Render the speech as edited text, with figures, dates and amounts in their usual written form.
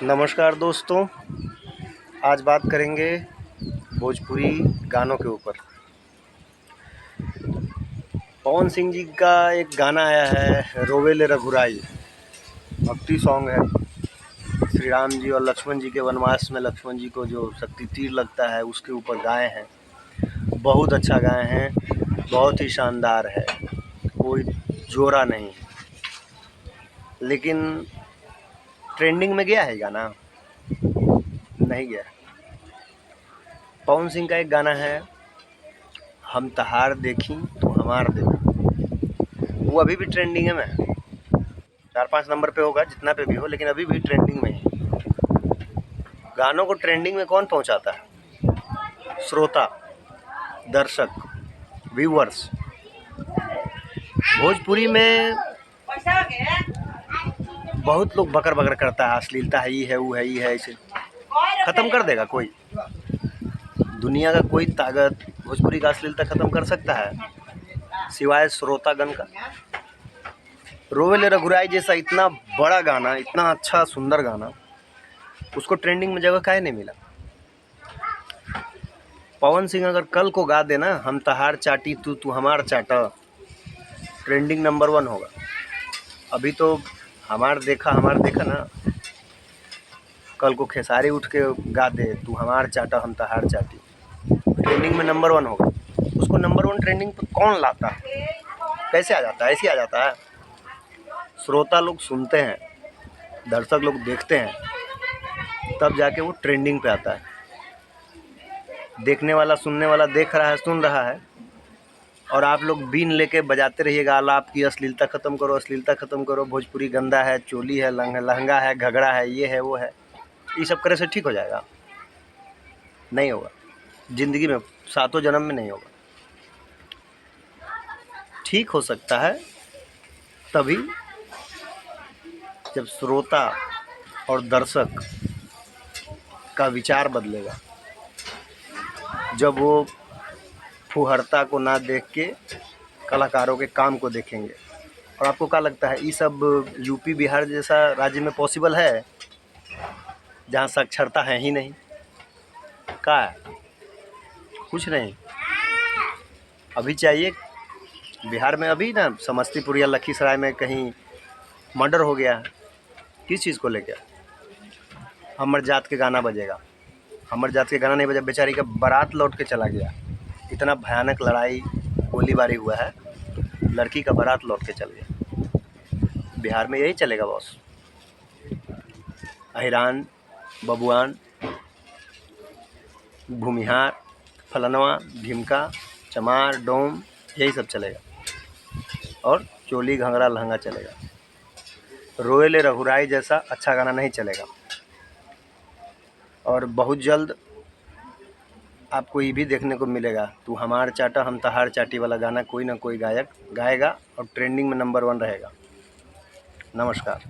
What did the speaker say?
नमस्कार दोस्तों, आज बात करेंगे भोजपुरी गानों के ऊपर। पवन सिंह जी का एक गाना आया है रोवेले रघुराई, भक्ति सॉन्ग है। श्री राम जी और लक्ष्मण जी के वनवास में लक्ष्मण जी को जो शक्ति तीर लगता है उसके ऊपर गाए हैं। बहुत अच्छा गाए हैं, बहुत ही शानदार है, कोई जोरा नहीं। लेकिन ट्रेंडिंग में गया है गाना? नहीं गया। पवन सिंह का एक गाना है हम तहार देखी तो हमार देखा, वो अभी भी ट्रेंडिंग में है। 4-5 नंबर पे होगा, जितना पे भी हो, लेकिन अभी भी ट्रेंडिंग में है। गानों को ट्रेंडिंग में कौन पहुंचाता है? श्रोता, दर्शक, व्यूअर्स। भोजपुरी में बहुत लोग बकर बकर करता है, अश्लीलता है, ये है, वो है, ये है, इसे ख़त्म कर देगा कोई? दुनिया का कोई ताकत भोजपुरी का अश्लीलता ख़त्म कर सकता है सिवाय श्रोतागण का? रोवेले रघुराई जैसा इतना बड़ा गाना, इतना अच्छा सुंदर गाना, उसको ट्रेंडिंग में जगह काहे नहीं मिला? पवन सिंह अगर कल को गा देना हम तहार चाटी तू हमार चाटा, ट्रेंडिंग नंबर 1 होगा। अभी तो हमार देखा ना, कल को खेसारी उठ के गा दे तू हमार चाटा हम तहार चाटी, ट्रेंडिंग में नंबर 1 होगा। उसको नंबर 1 ट्रेंडिंग पर कौन लाता है? कैसे आ जाता है? ऐसे आ जाता है। श्रोता लोग सुनते हैं, दर्शक लोग देखते हैं, तब जाके वो ट्रेंडिंग पे आता है। देखने वाला, सुनने वाला देख रहा है, सुन रहा है, और आप लोग बीन लेके बजाते रहिएगा आलाप की अश्लीलता ख़त्म करो, अश्लीलता ख़त्म करो, भोजपुरी गंदा है, चोली है, लहंगा है, घघड़ा है, ये है, वो है। ये सब करे से ठीक हो जाएगा? नहीं होगा। ज़िंदगी में 7 जन्म में नहीं होगा। ठीक हो सकता है तभी जब श्रोता और दर्शक का विचार बदलेगा, जब वो फुहरता को ना देख के कलाकारों के काम को देखेंगे। और आपको क्या लगता है, ये सब यूपी बिहार जैसा राज्य में पॉसिबल है जहाँ साक्षरता है ही नहीं? क्या है? कुछ नहीं। अभी चाहिए बिहार में, अभी ना समस्तीपुर या लखीसराय में कहीं मर्डर हो गया है, किस चीज़ को लेकर? हमर जात के गाना बजेगा। हमर जात के गाना नहीं बजा, बेचारी का बारात लौट के चला गया। इतना भयानक लड़ाई गोलीबारी हुआ है, लड़की का बारात लौट के चल गया। बिहार में यही चलेगा बॉस? अहिरान, बबुआन, भूमिहार, फलनवा, ढिमका, चमार, डोम, यही सब चलेगा। और चोली घंघरा लहंगा चलेगा। रोवेले रघुराई जैसा अच्छा गाना नहीं चलेगा। और बहुत जल्द आपको ये भी देखने को मिलेगा, तू हमार चाटा हम तहार चाटी वाला गाना कोई ना कोई गायक गाएगा और ट्रेंडिंग में नंबर 1 रहेगा। नमस्कार।